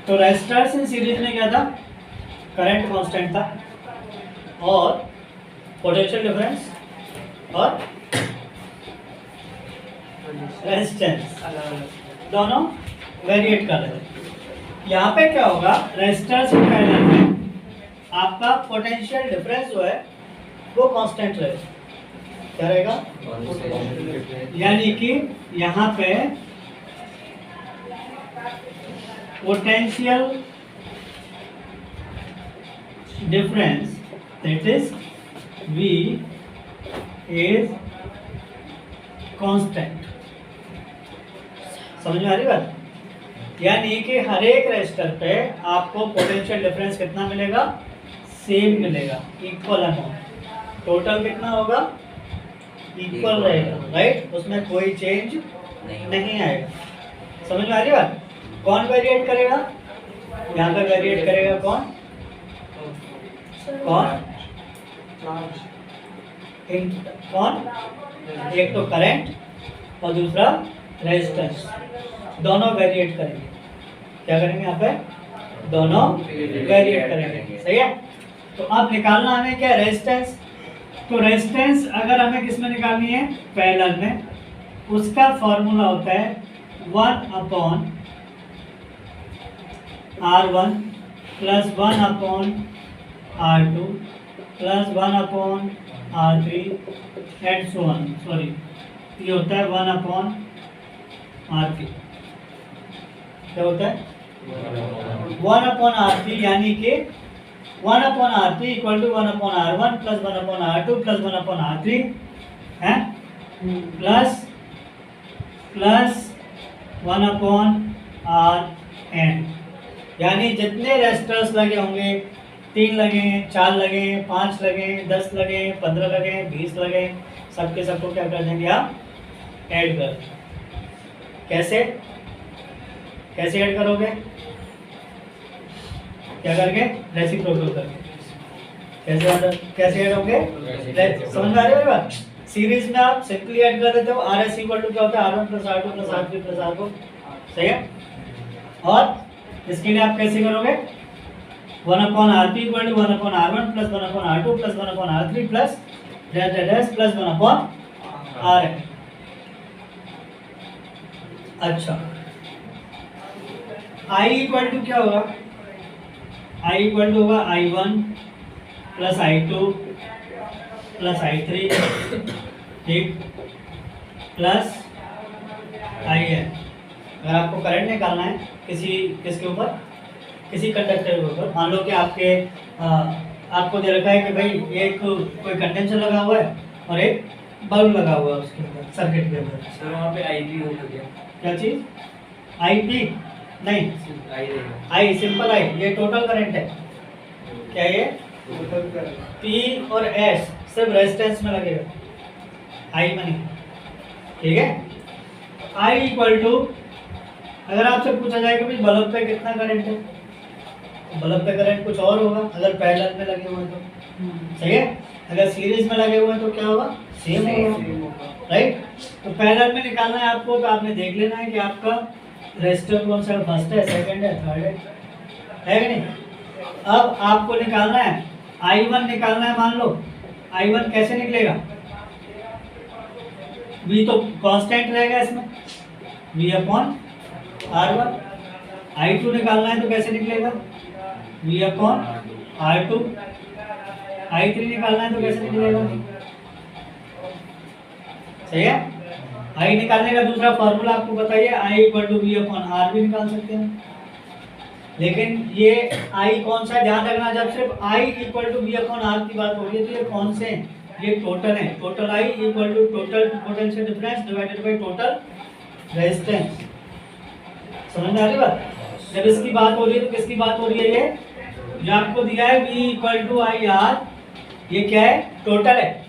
तो resistors in series में क्या था, करंट कांस्टेंट था और पोटेंशियल डिफरेंस और रेजिस्टेंस दोनों वेरिएट कर रहे थे। यहाँ पे क्या होगा, रेजिस्टर्स इन पैरेलल में आपका पोटेंशियल डिफरेंस जो है वो कांस्टेंट रहेगा। क्या रहेगा, यानी कि यहाँ पे potential difference that is V is constant. समझ में आ रही बात, यानी कि हर एक रेजिस्टर पे आपको पोटेंशियल डिफरेंस कितना मिलेगा, सेम मिलेगा, इक्वल अमाउंट। टोटल कितना होगा, इक्वल रहेगा, राइट, उसमें कोई चेंज नहीं आएगा। समझ में आ रही बात। कौन वेरिएट करेगा, यहाँ पे वेरिएट करेगा कौन, कौन, एक तो करंट और दूसरा रेजिस्टेंस, दोनों वेरिएट करेंगे। क्या करेंगे यहाँ पे, दोनों वेरिएट करेंगे, सही है। तो अब निकालना हमें क्या, रेजिस्टेंस। तो रेजिस्टेंस अगर हमें किस में निकालनी है, पैरेलल में, उसका फॉर्मूला होता है 1/R1 plus 1/R2 plus 1/R3 and so on. Sorry, ये होता है 1/R3। क्या होता है, 1/R3, यानी कि 1/R3 equal to 1/R1 plus 1/R2 plus 1/R3 है, प्लस 1/Rn। यानी जितने रेजिस्टर्स लगे होंगे, 3 लगे, 4 लगे, 5 लगे, 10 लगे, 15 लगे, 20 लगे, सबके सबको क्या कर देंगे आप, ऐड कर। कैसे ऐड करोगे, क्या करके, रेसिप्रोकल करके। कैसे ऐड होंगे, समझ में आ रही है बात। सीरीज में आप सिंपली ऐड कर देते हो, RS इक्वल टू क्या होता है, R1 plus R2 plus R3 plus R4, सही है। और इसके लिए आप कैसे करोगे, 1/RP equal to 1/R1 plus 1/R2 plus 1/R3 plus plus 1/Rn। अच्छा, I इक्वल टू क्या होगा, I इक्वल टू होगा I1 plus I2 plus I3, ठीक, प्लस IN। अगर आपको करंट निकालना है किसके ऊपर, किसी कंडक्टर के ऊपर, मान लो कि आपको दे रखा है कि भाई एक कोई कंडेंसर लगा हुआ है और एक बल्ब लगा हुआ है उसके ऊपर, सर्किट के ऊपर। सर वहाँ पे आईपी हो गया, क्या चीज, आईपी नहीं, आई सिंपल आई, ये टोटल करंट है। क्या ये P और S सब रेजिस्टेंस में लगेगा, आई में नहीं, ठीक है। I इक्वल टू, अगर आपसे पूछा जाए कि भाई बल्ब पे कितना करंट है, बल्ब पे करंट कुछ और होगा अगर पैरेलल में लगे हुए तो, सही है। अगर सीरीज में लगे हुए तो क्या होगा, सेम होगा, राइट। तो पैरेलल में निकालना है आपको, तो आपने देख लेना है कि आपका रेजिस्टर कौन सा, फर्स्ट है, सेकंड है, थर्ड है कि नहीं। अब आपको निकालना है I1 निकालना है। मान लो I1 कैसे निकलेगा, V तो कांस्टेंट रहेगा इसमें, V/R1। I2 निकालना है तो कैसे निकलेगा, V/R2। I3 निकालना है तो कैसे निकलेगा, सही है। I निकालने का दूसरा फॉर्मूला आपको बताइए, I इक्वल टू V/R भी निकाल सकते हैं, लेकिन ये I कौन सा, ध्यान रखना, जब सिर्फ I इक्वल टू V/R की बात हो रही है तो ये कौन से हैं, ये टोटल है। Total I equal to total potential difference divided by total resistance. समझ में आ रही बात। जब इसकी बात हो रही है तो किसकी बात हो रही है, ये जो आपको दिया है V इक्वल टू IR, ये क्या है, टोटल है।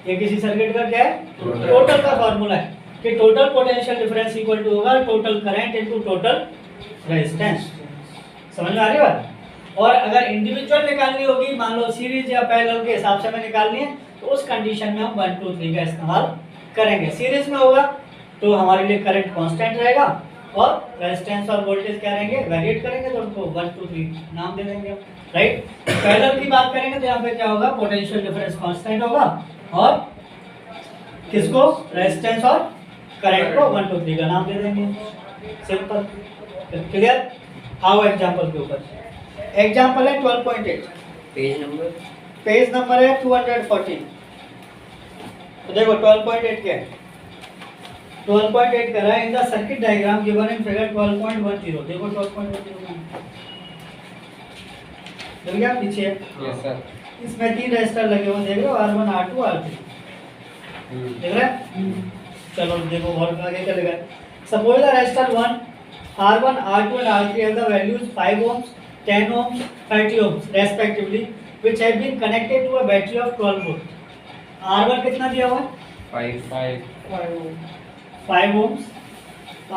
ये किसी सर्किट का क्या है, टोटल का फॉर्मूला है कि total potential difference equal to होगा total current into total resistance. समझ में आ रही बात। और अगर इंडिविजुअल निकालनी होगी, मान लो सीरीज या पैरेलल के हिसाब से हमें निकालनी है, तो उस कंडीशन में हम 1 2 3 का इस्तेमाल करेंगे। सीरीज में होगा तो हमारे लिए करंट कांस्टेंट रहेगा और रेजिस्टेंस और वोल्टेज क्या रहेंगे, वेरिएट करेंगे तो उनको 1 2 3 नाम दे देंगे, राइट। पैरेलल की बात करेंगे तो यहाँ पे क्या होगा, पोटेंशियल डिफरेंस कांस्टेंट होगा और किसको, रेजिस्टेंस और करंट को 1 2 3 का नाम दे देंगे, सिंपल, क्लियर। आओ एग्जांपल के ऊपर, एग्जांपल है 12.8, पेज नंबर है 214। तो देखो 12.8 क्या है, 12.8 कर रहा है, in the circuit diagram given in figure 12.10, देखो 12.10 देख गया पीछे, यस सर। इसमें 3 रेजिस्टर लगे हुए देख रहे हो, R1 R2 R3 देख रहे हैं। चलो देखो और आगे चलेगा, suppose the resistor 1 R1 R2 and R3 have the values 5 ohms 10 ohms 30 ohms respectively which have been connected to a battery of 12 volt। R1 कितना दिया हुआ है, 5 ohms,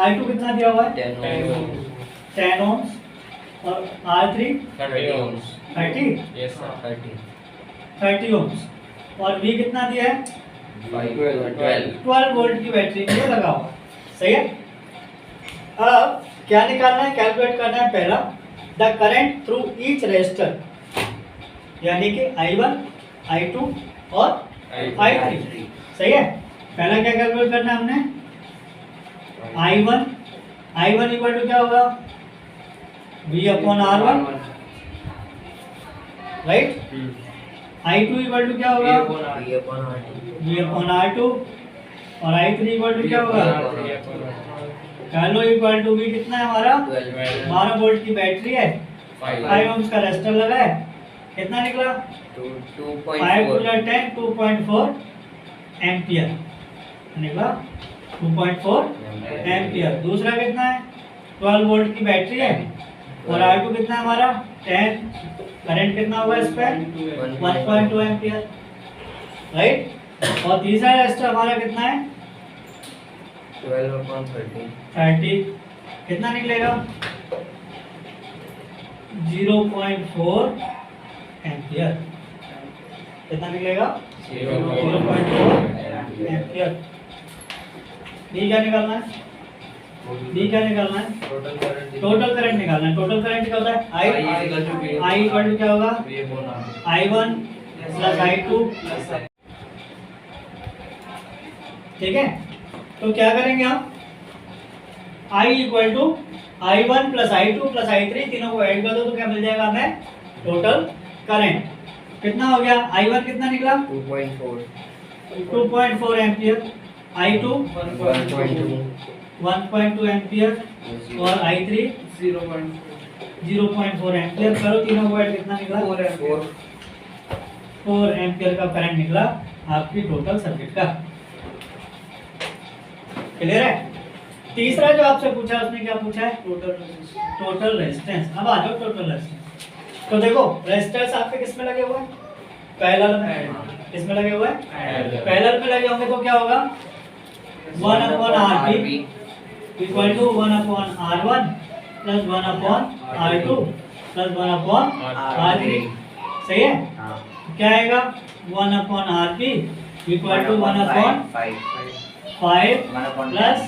R2 कितना दिया हुआ है, 10 ohms और R3 30 30 ohms और V कितना दिया है, 12 वोल्ट की बैटरी में लगा हुआ, सही है। अब क्या निकालना है, कैलकुलेट करना है पहला the current through each resistor, यानी कि I1 I2 और I3, सही है। पहला क्या कैलकुलेट करना है हमने, I1 इक्वल टू क्या होगा, V upon R1, right. I2 equal to क्या होगा, V अपॉन R2 और I3 इक्वल टू क्या होगा, कैलो इक्वल टू V कितना है हमारा, 12 वोल्ट की बैटरी है, 5 ohms का रेजिस्टर लगा है, कितना निकला 5 × 10 2.4 एम्पियर निकला, 2.4 एम्पियर। दूसरा कितना है, 12 वोल्ट की बैटरी है और R2 कितना है हमारा 10, करंट कितना होगा इस पे 1.2 एम्पियर, राइट। और तीसरा रेजिस्टर हमारा कितना है 30, कितना निकलेगा 0.4 एम्पियर, कितना निकलेगा 0.4 एम्पियर। डी क्या निकालना है, डी क्या निकालना है, टोटल करंट निकालना है। टोटल करंट क्या होता है, I इक्वल टू क्या होगा, I1 प्लस I2, ठीक है। तो क्या करेंगे हम, I equal to I1 plus I2 plus I3 तीनों को ऐड कर दो तो क्या मिल जाएगा हमें, टोटल करंट कितना हो गया, I1 कितना निकला 2.4 एम्पियर, I2 1.2 एम्पियर और I3 0.4 एम्पियर। करो तीनों को ऐड, कितना निकला 4 एम्पियर का करंट निकला आपकी टोटल सर्किट का, क्लियर है। तीसरा जो आपसे पूछा उसने क्या पूछा है, टोटल रेजिस्टेंस। अब आ जाओ टोटल रेजिस्टेंस। तो देखो रेजिस्टेंस आपके किस में लगे हुए हैं, पैरेलल में, किसमें लगे हुए हैं, पैरेलल में लगे होंगे तो क्या होगा 1 upon RP equal to 1 upon R1 plus 1 upon R2 plus 1 upon R3, सही है। क्या आएगा 1 upon RP equal to 1 upon 5 plus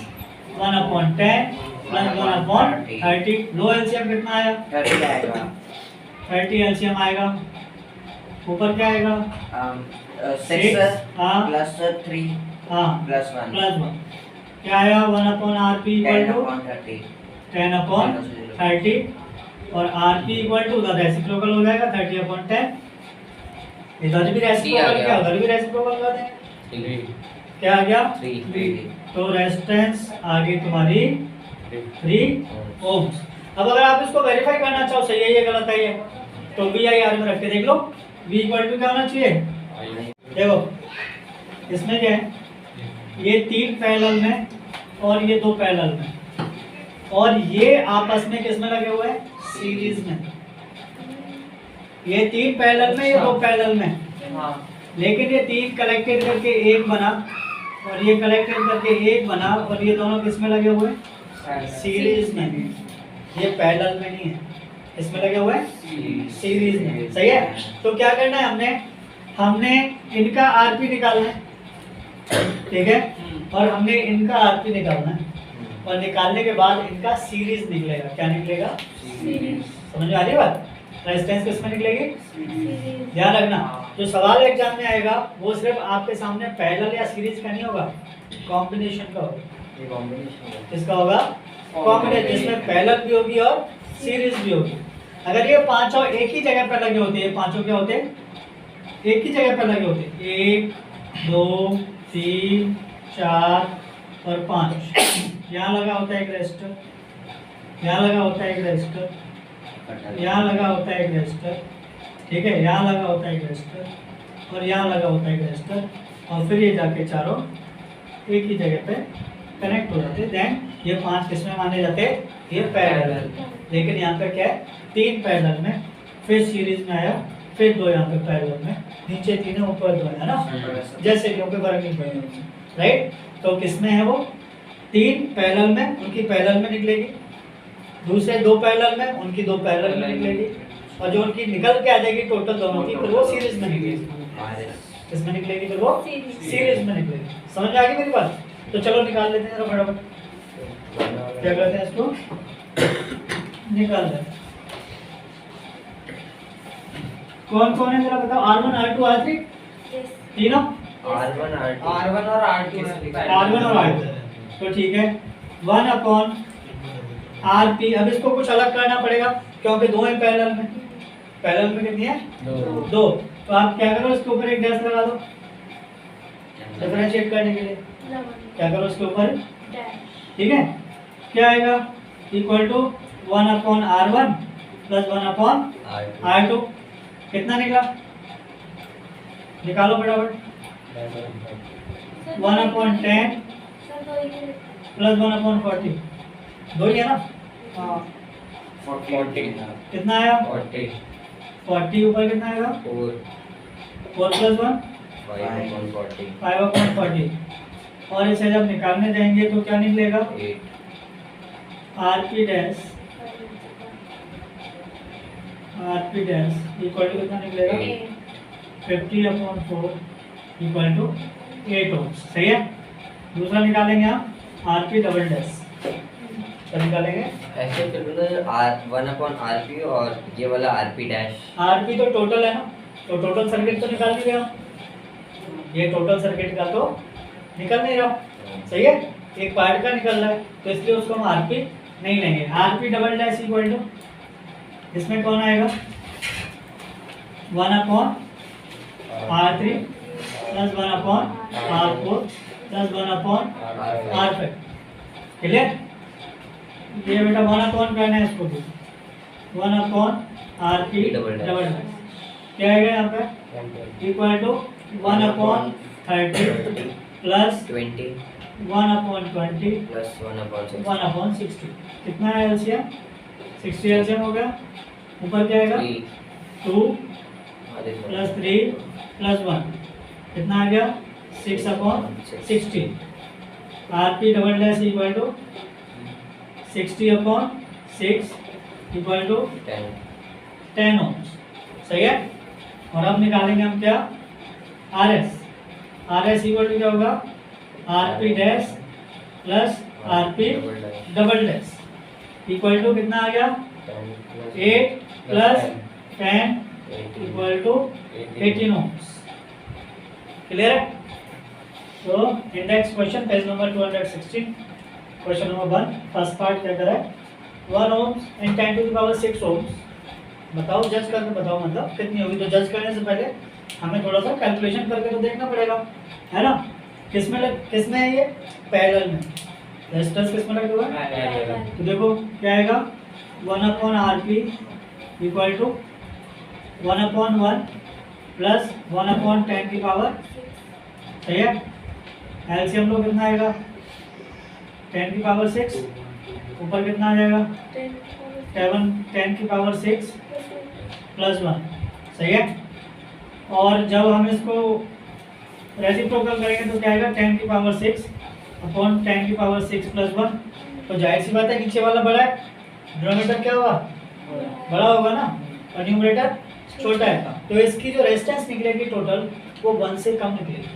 1 upon 10 plus 1 upon 30। लो एलसीएम कितना आया 30 एलसीएम आएगा। ऊपर क्या आएगा 6 हाँ प्लस 3 हाँ प्लस 1 क्या आया 1 upon RP equal to 10 upon 30 और RP इक्वल टू उधर रेसिप्रोकल हो जाएगा 30 अपॉन 10। इधर भी रेसिप्रोकल क्या उधर भी रेसिप्रोकल कर देंगे, क्या आ गया 3। तो रेजिस्टेंस आ गई तुम्हारी 3 ओम्स। अब अगर आप इसको वेरीफाई करना चाहो सही है ये गलत है ये, तो VIR में रख के देख लो, V इक्वल टू क्या होना चाहिए, देखो इसमें क्या है ये 3 पैरेलल में और ये 2 पैरेलल में और ये आपस में किस में लगे हुए हैं, सीरीज में। ये 3 पैरेलल में ये 2 पैरेलल में, लेकिन ये 3 कलेक्टेड करके एक बना और ये कलेक्टेड करके एक बना और ये दोनों किस में लगे हुए हैं, सीरीज में। ये पैरेलल में नहीं है, इसमें लगे हुए हैं सीरीज में, सही है। तो क्या करना है हमने इनका RP निकालना है, ठीक है, और हमने इनका RP निकालना है। और निकालने के बाद इनका सीरीज निकलेगा। क्या निकलेगा? समझ में आ रही है बात? रेजिस्टेंस किसमें निकलेगी? ध्यान रखना, जो सवाल एग्जाम में आएगा वो सिर्फ आपके सामने पैरेलल या सीरीज का नहीं होगा, कॉम्बिनेशन का होगा। किसका होगा? कॉम्बिनेशन, जिसमें पैरेलल भी होगी और सीरीज भी होगी। अगर ये पांचों एक ही जगह पर लगे होते हैं, पांचों क्या होते हैं? एक ही जगह पर लगे होते हैं। 1 2 3 4 और 5। यहाँ लगा होता है एक रेजिस्टर, यहाँ लगा होता है एक रेजिस्टर, यहाँ लगा होता है एक रेजिस्टर, ठीक है, यहाँ लगा होता है एक रेजिस्टर और यहाँ लगा होता है एक रेजिस्टर, और फिर ये जाके चारों एक ही जगह पे कनेक्ट हो जाते हैं। देन ये 5 किसमें माने जाते हैं? ये पैरेलल। लेकिन यहाँ पे क्या है? 3 पैरेलल में, फिर सीरीज में आया, फिर 2 यहाँ पे पैरेलल में, नीचे 3 है, ऊपर 2 है ना, जैसे कि ऊपर फर्क नहीं पड़ेगा, राइट। तो किसमें है वो? 3 पैरेलल में, उनकी पैरेलल में निकलेगी, दूसरे 2 पैरेलल में, उनकी 2 पैरेलल में निकलेगी, और जो उनकी निकल के आ जाएगी टोटल दोनों की, फिर वो सीरीज में निकलेगी। किसमें निकलेगी? फिर वो सीरीज में निकलेगी। समझ में आ गई मेरी बात? तो चलो निकाल लेते हैं जरा फटाफट। क्या करते हैं इसको? निकाल लेते हैं। कौन कौन है जरा बताओ? R1 R2 R3 तीनों? R1 और R1 और R2। तो ठीक है, 1/RP। अब इसको कुछ अलग करना पड़ेगा क्योंकि 2 है पैरेलल में। पैरेलल में कितनी है? 2। तो आप क्या करो, इसके ऊपर एक डैश लगा दो डिफरेंशिएट करने के लिए। क्या करो, इसके ऊपर, ठीक है, क्या आएगा? Equal to 1/R1 plus 1/R2। कितना निकला? निकालो फटाफट। 1/10 प्लस 1/40, 2 ही है ना? हाँ। 40 कितना आया? 40 ऊपर कितना आएगा? 4 प्लस 1 5/40। और इसे जब निकालने जाएंगे तो क्या निकलेगा? RP डैश इक्वल टू कितना निकलेगा? 50/4 इक्वल टू 8 ohms। सही है। दूसरा निकालेंगे हम RP डबल डैश। तो निकालेंगे ऐसे R1/RP और ये वाला RP डैश। RP तो टोटल है ना, तो टोटल सर्किट तो निकाल नहीं रहा, ये टोटल सर्किट का तो निकल नहीं रहा। सही है, एक पार्ट का निकल रहा है, तो इसलिए उसको हम RP नहीं लेंगे। RP double dash equal to, इसमें कौन आएगा? 1/R3 plus 1/R4 plus 1/R5। Clear? ये बेटा 1/, करना है इसको भी, 1/RP डबल डैश। क्या आएगा यहाँ पे? Equal to 1/30 plus 20 1/20 plus 1/60। कितना है एलसीएम? 60 एलसीएम हो गया। ऊपर क्या आएगा? 2 प्लस 3 प्लस 1, कितना आ गया? 6/60। RP double dash equal to 60/6 equal to 10 ohms। सही है। और अब निकालेंगे हम क्या? RS इक्वल टू क्या होगा? RP dash plus RP double dash equal to कितना आ गया? 8 plus 10 equal to 18 ohms। Clear है? तो index question page number 216, question number 1, first part क्या करा है? 1 ohms and 10 to the power 6 ohms। बताओ, जज करके बताओ, मतलब कितनी होगी। तो जज करने से पहले हमें थोड़ा सा कैलकुलेशन करके तो देखना पड़ेगा, है ना। किसमें है ये? पैरेलल में। रेजिस्टेंस किसमें लगा हुआ है? तो देखो क्या आएगा? 1/RP इक्वल टू 1/1 प्लस 1/10 की पावर। सही है। एलसीएम लो कितना आएगा? 10 की पावर 6, ऊपर कितना आ जाएगा? 10 की पावर 6 प्लस 1। सही है। और जब हम इसको रेसिप्रोकल करेंगे तो क्या आएगा? 10 की पावर 6 अपॉन 10 की पावर 6 प्लस 1। तो जाहिर सी बात है नीचे वाला बड़ा है, डिनोमिनेटर क्या होगा? बड़ा होगा ना, और न्यूमरेटर छोटा है। तो इसकी जो रेजिस्टेंस निकलेगी टोटल, वो 1 से कम निकलेगी।